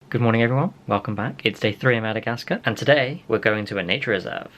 Good morning everyone, welcome back. It's day 3 in Madagascar and today we're going to a nature reserve.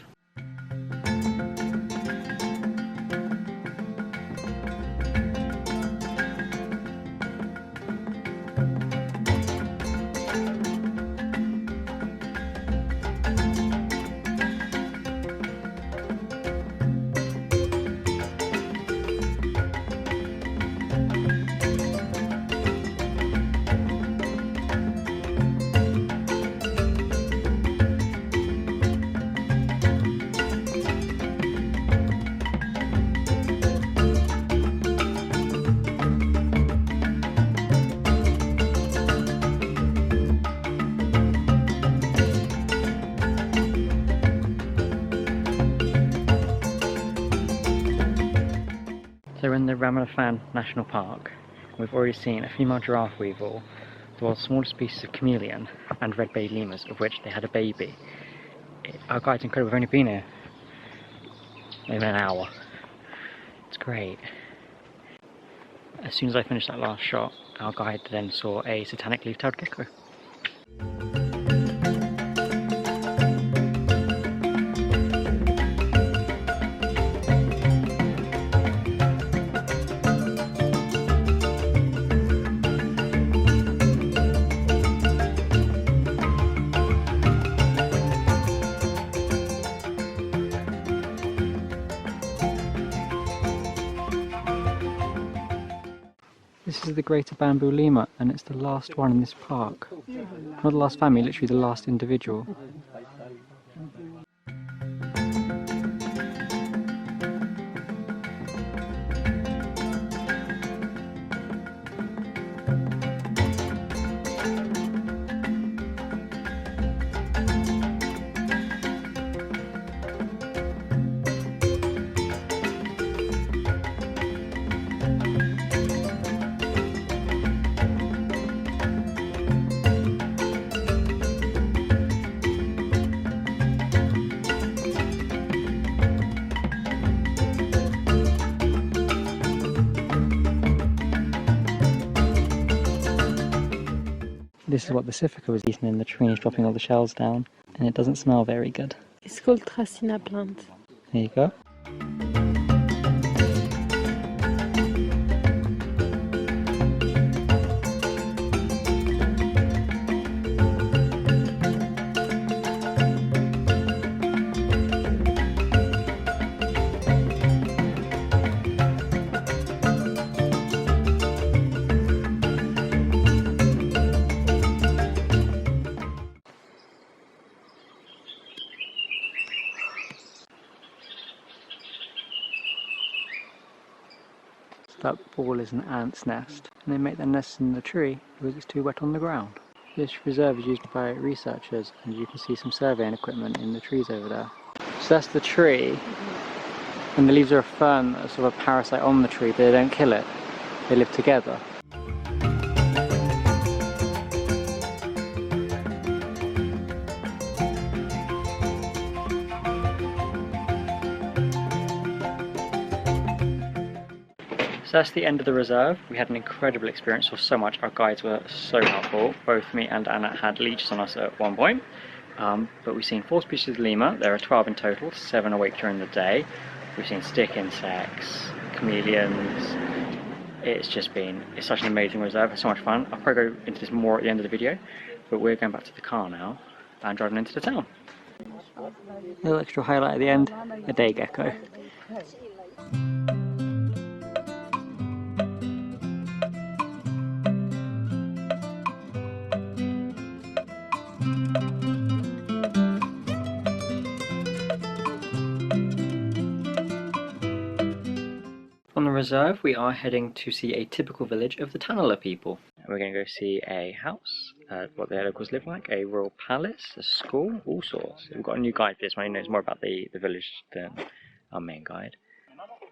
So we're in the Ranomafana National Park. We've already seen a female giraffe weevil, the world's smallest species of chameleon, and red-bellied lemurs, of which they had a baby. Our guide's incredible, we've only been here maybe an hour. It's great. As soon as I finished that last shot, our guide then saw a Satanic Leaf Gecko. This is the Greater Bamboo Lemur and it's the last one in this park. Not the last family, literally the last individual. This is what the Pacifica was eating in the trees, dropping all the shells down, and it doesn't smell very good. It's called Tracina plant. There you go. That ball is an ant's nest, and they make their nests in the tree because it's too wet on the ground. This reserve is used by researchers, and you can see some surveying equipment in the trees over there. So that's the tree, and the leaves are a fern that's sort of a parasite on the tree, but they don't kill it. They live together. So that's the end of the reserve. We had an incredible experience, saw so much. Our guides were so helpful. Both me and Anna had leeches on us at one point. But we've seen 4 species of lemur. There are 12 in total, 7 awake during the day. We've seen stick insects, chameleons. It's such an amazing reserve. It's so much fun. I'll probably go into this more at the end of the video, but we're going back to the car now and driving into the town. A little extra highlight at the end, a day gecko. On the reserve, we are heading to see a typical village of the Tanala people. We're going to go see a house, what the locals live like, a royal palace, a school, all sorts. We've got a new guide for this one, he knows more about the village than our main guide.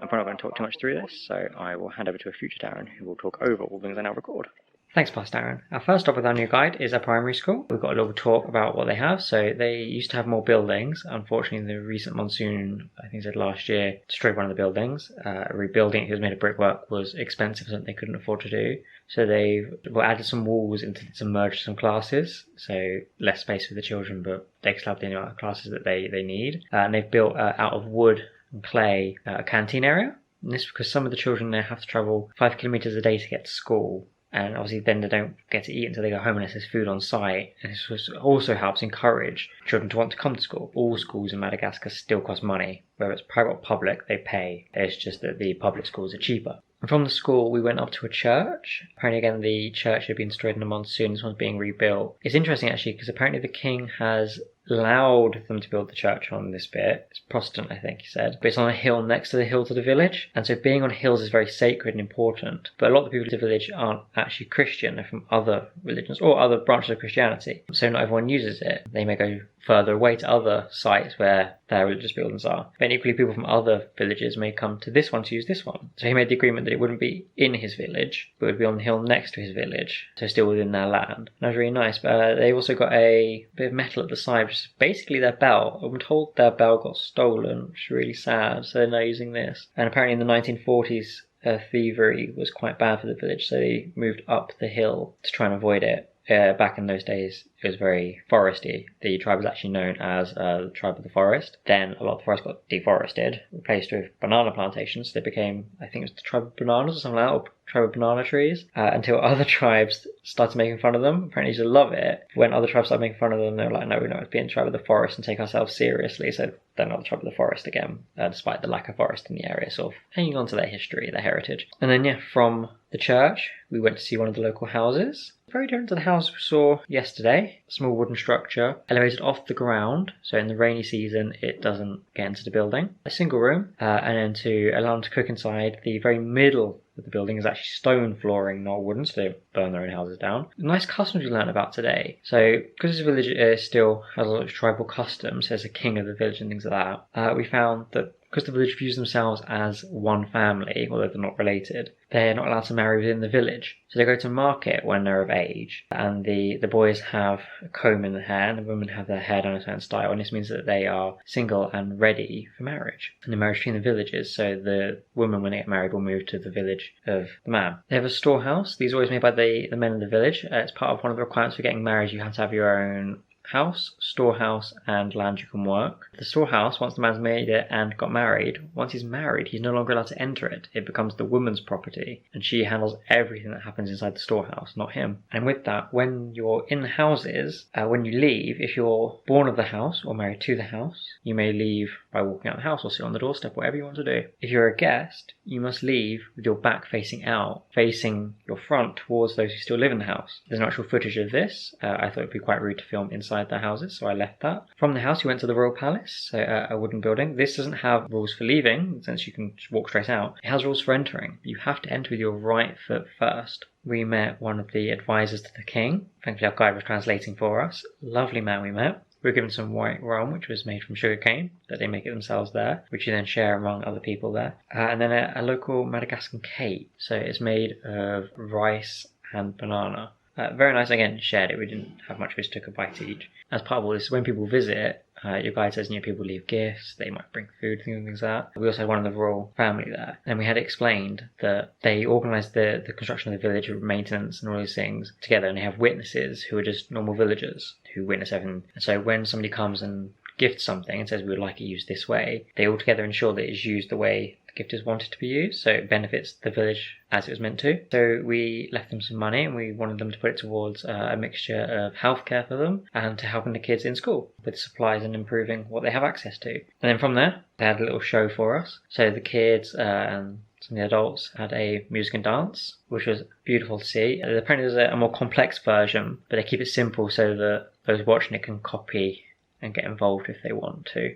I'm probably not going to talk too much through this, so I will hand over to a future Darren who will talk over all things I now record. Thanks, Pastor Aaron. Our first stop with our new guide is a primary school. We've got a little talk about what they have. So they used to have more buildings. Unfortunately, the recent monsoon, I think it said last year, destroyed one of the buildings. Rebuilding it was made of brickwork was expensive, something they couldn't afford to do. So they've added some walls into some merged some classes. So less space for the children, but they can still have the amount of classes that they need. And they've built out of wood and clay a canteen area. And this is because some of the children there have to travel 5 kilometres a day to get to school. And obviously then they don't get to eat until they go home unless there's food on site. And this also helps encourage children to want to come to school. All schools in Madagascar still cost money. Whether it's private or public, they pay. It's just that the public schools are cheaper. And from the school, we went up to a church. Apparently, again, the church had been destroyed in the monsoon. This one's being rebuilt. It's interesting, actually, because apparently the king has allowed them to build the church on this bit. It's Protestant, I think he said. But it's on a hill next to the hill to the village. And so being on hills is very sacred and important. But a lot of the people in the village aren't actually Christian. They're from other religions or other branches of Christianity. So not everyone uses it. They may go further away to other sites where their religious buildings are. But equally, people from other villages may come to this one to use this one. So he made the agreement that it wouldn't be in his village, but it would be on the hill next to his village, so still within their land. And that was really nice. But they also got a bit of metal at the side, which is basically their bell. I'm told their bell got stolen, which is really sad, so they're now using this. And apparently in the 1940s, thievery was quite bad for the village, so they moved up the hill to try and avoid it. Back in those days, it was very foresty. The tribe was actually known as the tribe of the forest. Then a lot of the forest got deforested, replaced with banana plantations. They became, I think it was the tribe of bananas or something like that, or tribe of banana trees, until other tribes started making fun of them. Apparently, they love it. When other tribes started making fun of them, they were like, no, we're not being the tribe of the forest and take ourselves seriously. So they're not the tribe of the forest again, despite the lack of forest in the area, sort of hanging on to their history, their heritage. And then, from the church, we went to see one of the local houses. Very different to the house we saw yesterday. A small wooden structure, elevated off the ground, so in the rainy season it doesn't get into the building. A single room, and then to allow them to cook inside, the very middle of the building is actually stone flooring, not wooden, so they burn their own houses down. Nice customs we learned about today. So, because this village still has a lot of tribal customs, there's a king of the village and things like that, we found that because the village views themselves as one family, although they're not related, they're not allowed to marry within the village. So they go to market when they're of age, and the boys have a comb in their hair, and the women have their hair done a certain style, and this means that they are single and ready for marriage. And the marriage between the villages, so the woman, when they get married, will move to the village of the man. They have a storehouse. These are always made by the men in the village. It's part of one of the requirements for getting married. You have to have your own house, storehouse, and land you can work. The storehouse, once the man's made it and got married, once he's married, he's no longer allowed to enter it. It becomes the woman's property, and she handles everything that happens inside the storehouse, not him. And with that, when you're in the houses, when you leave, if you're born of the house or married to the house, you may leave by walking out the house or sit on the doorstep, whatever you want to do. If you're a guest, you must leave with your back facing out, facing your front towards those who still live in the house. There's no actual footage of this. I thought it'd be quite rude to film inside their houses, so I left that. From the house, we went to the royal palace, so a wooden building. This doesn't have rules for leaving, since you can just walk straight out. It has rules for entering. You have to enter with your right foot first. We met one of the advisors to the king. Thankfully, our guide was translating for us. Lovely man we met. We were given some white rum, which was made from sugarcane, that they make it themselves there, which you then share among other people there. And then a local Madagascar cake. So it's made of rice and banana. Very nice. Again, shared it. We didn't have much. We just took a bite each. As part of all this, when people visit, your guide says, people leave gifts, they might bring food, things like that. We also had one of the royal family there, and we had explained that they organised the construction of the village, maintenance and all these things together, and they have witnesses who are just normal villagers who witness everything. And so when somebody comes and gifts something and says, we would like it used this way, they all together ensure that it's used the way the gift is wanted to be used, so it benefits the village as it was meant to. So we left them some money, and we wanted them to put it towards a mixture of healthcare for them and to helping the kids in school with supplies and improving what they have access to. And then from there, they had a little show for us. So the kids and some of the adults had a music and dance, which was beautiful to see. Apparently there's a more complex version, but they keep it simple so that those watching it can copy and get involved if they want to,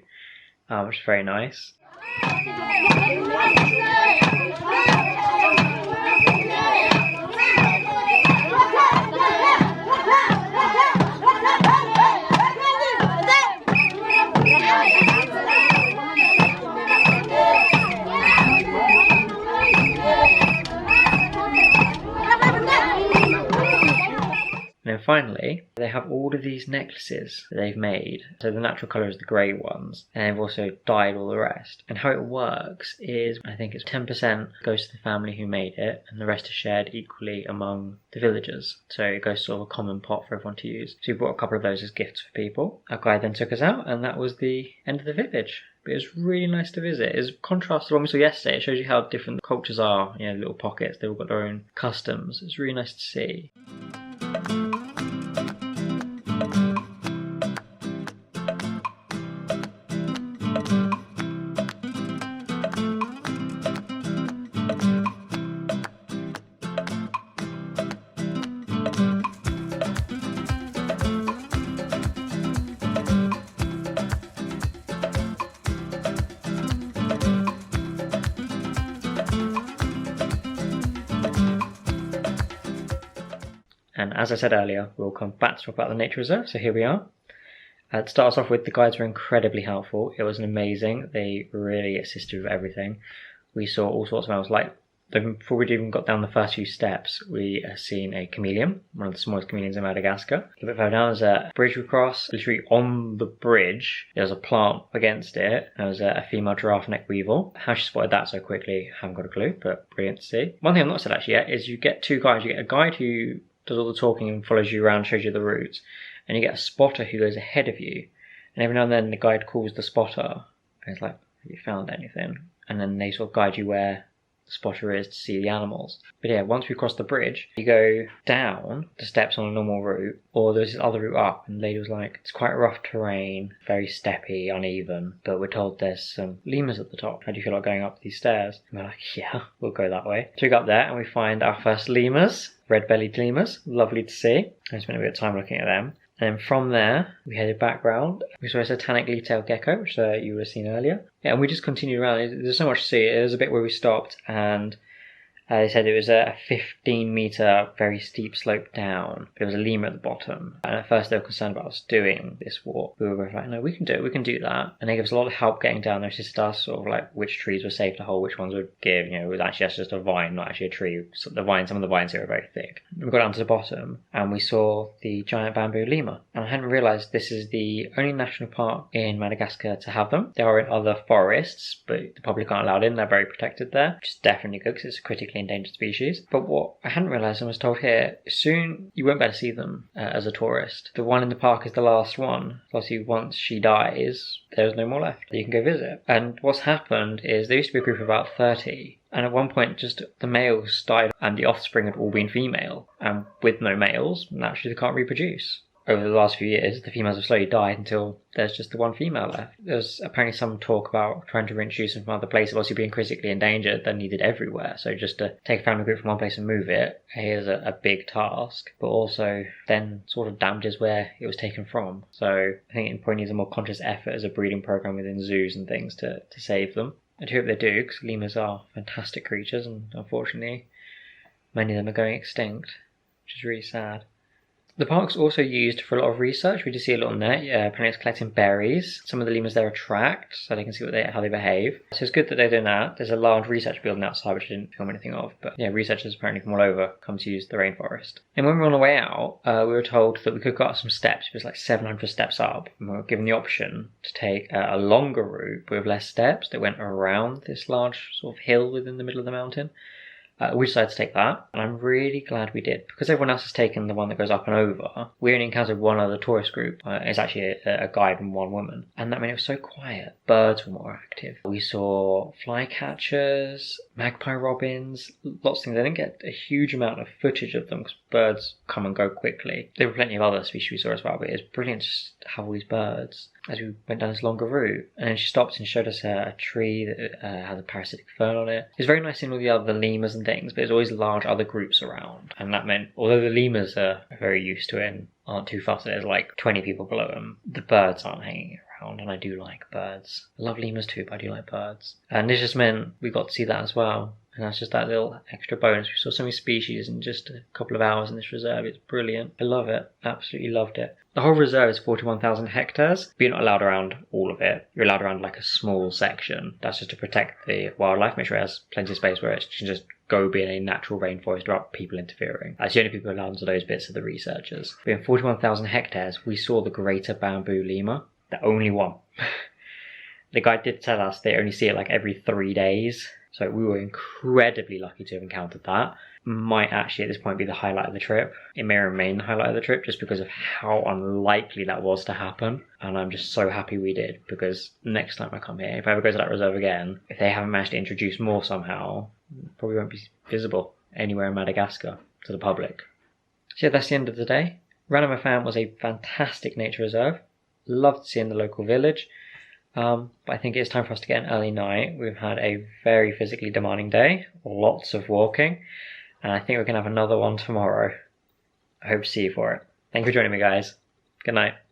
which is very nice. finally, they have all of these necklaces that they've made. So the natural colour is the grey ones, and they've also dyed all the rest. And how it works is, I think it's 10% goes to the family who made it, and the rest is shared equally among the villagers. So it goes to sort of a common pot for everyone to use. So we brought a couple of those as gifts for people. Our guide then took us out, and that was the end of the village. But it was really nice to visit. It's contrast to what we saw yesterday. It shows you how different the cultures are. You know, little pockets, they've all got their own customs. It's really nice to see. And as I said earlier, we'll come back to talk about the nature reserve, so here we are. To start us off with, the guides were incredibly helpful. It was amazing. They really assisted with everything. We saw all sorts of animals. Like, before we'd even got down the first few steps, we seen a chameleon, one of the smallest chameleons in Madagascar. A bit further down, there's a bridge we crossed. Literally on the bridge, there was a plant against it. There was a female giraffe neck weevil. How she spotted that so quickly, I haven't got a clue, but brilliant to see. One thing I've not said actually yet is you get two guides. You get a guide who does all the talking and follows you around, shows you the routes, and you get a spotter who goes ahead of you, and every now and then the guide calls the spotter and it's like, have you found anything? And then they sort of guide you where the spotter is to see the animals. But yeah, once we cross the bridge, you go down the steps on a normal route, or there's this other route up, and the lady was like, it's quite rough terrain, very steppy, uneven, but we're told there's some lemurs at the top. How do you feel like going up these stairs? And we're like, yeah, we'll go that way. So we go up there and we find our first lemurs, red-bellied lemurs, lovely to see. I spent a bit of time looking at them. And then from there, we headed back round. We saw a Satanic Leaf Gecko, which you would have seen earlier. Yeah, and we just continued around. There's so much to see. There's a bit where we stopped, and they said it was a 15-metre, very steep slope down. There was a lemur at the bottom. And at first they were concerned about us doing this walk. We were like, no, we can do it. We can do that. And they gave us a lot of help getting down. They assisted us, sort of like which trees were safe to hold, which ones would give. You know, it was actually just a vine, not actually a tree. So the vine, some of the vines here are very thick. We got down to the bottom, and we saw the giant bamboo lemur. And I hadn't realised this is the only national park in Madagascar to have them. There are in other forests, but the public aren't allowed in. They're very protected there, which is definitely good because it's a critically endangered species. But what I hadn't realised and was told here, soon you won't be able to see them as a tourist. The one in the park is the last one. Obviously, once she dies, there's no more left that you can go visit. And what's happened is there used to be a group of about 30. And at one point, just the males died and the offspring had all been female. And with no males, naturally they can't reproduce. Over the last few years, the females have slowly died until there's just the one female left. There's apparently some talk about trying to reintroduce them from other places, obviously being critically endangered. They're needed everywhere. So just to take a family group from one place and move it is a big task, but also then sort of damages where it was taken from. So I think it probably needs a more conscious effort as a breeding program within zoos and things to save them. I do hope they do, because lemurs are fantastic creatures, and unfortunately many of them are going extinct, which is really sad. The park's also used for a lot of research. We just see a lot on there. Apparently it's collecting berries. Some of the lemurs there are tracked, so they can see how they behave. So it's good that they're doing that. There's a large research building outside, which I didn't film anything of. But yeah, researchers apparently from all over come to use the rainforest. And when we were on the way out, we were told that we could go up some steps. It was like 700 steps up. And we were given the option to take a longer route with less steps that went around this large sort of hill within the middle of the mountain. We decided to take that, and I'm really glad we did, because everyone else has taken the one that goes up and over. We only encountered one other tourist group. It's actually a guide and one woman, and that meant it was so quiet. Birds were more active. We saw flycatchers, magpie robins, lots of things. I didn't get a huge amount of footage of them because birds come and go quickly. There were plenty of other species we saw as well, but it was brilliant just to have all these birds as we went down this longer route. And then she stopped and showed us a tree that had a parasitic fern on it. It was very nice seeing all the other lemurs and things, but there's always large other groups around. And that meant, although the lemurs are very used to it and aren't too fussy, there's like 20 people below them, the birds aren't hanging around, and I do like birds. I love lemurs too, but I do like birds. And this just meant we got to see that as well. And that's just that little extra bonus. We saw so many species in just a couple of hours in this reserve. It's brilliant. I love it. Absolutely loved it. The whole reserve is 41,000 hectares, but you're not allowed around all of it. You're allowed around like a small section. That's just to protect the wildlife, make sure it has plenty of space where it can just go be in a natural rainforest without people interfering. That's the only people allowed into those bits of the researchers. But in 41,000 hectares, we saw the Greater Bamboo Lemur, the only one. The guide did tell us they only see it like every 3 days. So we were incredibly lucky to have encountered that. Might actually at this point be the highlight of the trip. It may remain the highlight of the trip just because of how unlikely that was to happen. And I'm just so happy we did, because next time I come here, if I ever go to that reserve again, if they haven't managed to introduce more somehow, probably won't be visible anywhere in Madagascar to the public. So yeah, that's the end of the day. Ranomafana was a fantastic nature reserve. Loved seeing the local village. But I think it's time for us to get an early night. We've had a very physically demanding day, lots of walking, and I think we're going to have another one tomorrow. I hope to see you for it. Thank you for joining me, guys. Good night.